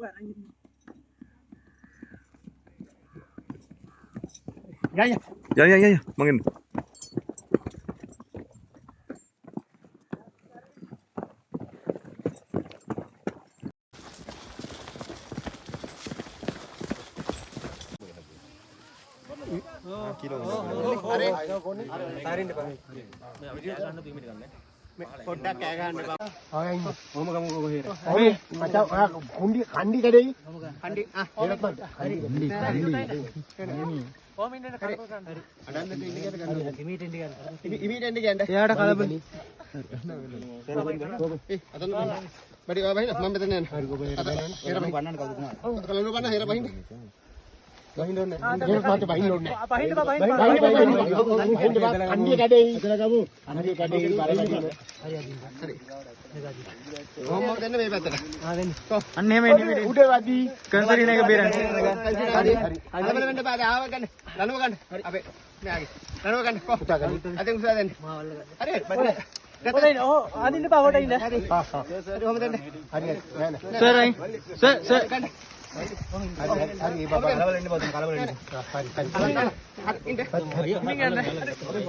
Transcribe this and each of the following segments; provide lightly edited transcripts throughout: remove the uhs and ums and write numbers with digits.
Ya, mangin. පොඩ්ඩක් කෑ ගහන්න එපා. ආයෙත් මොම ගමුකෝ කොහෙද? ඔය මචං ඔයා කණ්ඩි කඩේයි. කණ්ඩි ඒවත් මත. හරි. කොහොම ඉන්නද කරකෝ ගන්න. හරි. අඩන්න දෙන්න ඉන්න ගන්න. ඉමීට ඉන්න ගන්න. ඉමීට ඉන්න ගන්න. එයාට කලබලි. අතන බඩි ඔයා බහින්න මම මෙතන යන්න. හරි ගොබ හෙර බහින්න. හෙර බහින්න කවුද කුමාර? කලන බන්න හෙර බහින්න. බහින්න ඕනේ. හෙර පාට බහින්න ඕනේ. බහින්න කණ්ඩි කඩේයි. එතන ගමු. කණ්ඩි කඩේයි බලන්න. හරි. කොහොමද දෙන්න මේ පැත්තට? දෙන්න. අන්න එහෙම එන්නේ උඩ වදී කන්සරින එක බේරන්න. හරි. අදම වෙන්න බෑ. ආව ගන්න. ලනුව ගන්න. අපේ මෙයාගේ. ලනුව ගන්න. කො. අතෙන් උසා දෙන්න. හරි. හොඳයි. ආදින්න බා හොට ඉන්න. හරි. කොහොමද දෙන්න? හරි. සර් අයි. සර් ගන්න. හරි බබා කලබල ඉන්න බා කලබල ඉන්න. හරි. හිමින් ගන්න.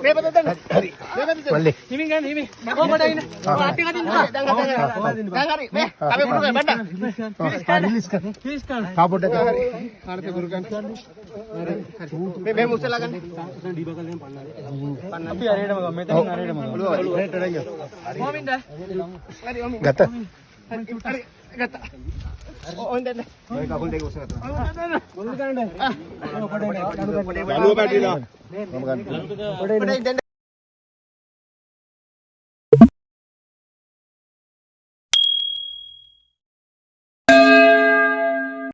මේ පොත දෙන්න. හරි. මේ පොත දෙන්න. හිමින් ගන්න හිමින්. කොහොමද ඉන්න? ආටි කදින්න. දැන් හරි. මේ අපේ ගුරු ගන්න බඩ. රිලීස් කරන්න. කාපොට් එක. හරි. හරිද ගුරු ගන්න. හරි. මේ මුස්සලා ගන්න. ඩීබා කරලා පන්නන්න. අපි අරේටම ගමු. මෙතනින් අරේටම ගමු. රේට් රයිය. කොහොමින්ද? හරි ඔමි. ගත්තා. හරි. ගත්තා. ඕන් දෙන්න. ඔය කකුල් දෙක උස්සන අතන. මොකද ගන්නද? පොඩේ පැටිලා. මම ගන්න. පොඩේ දෙන්න.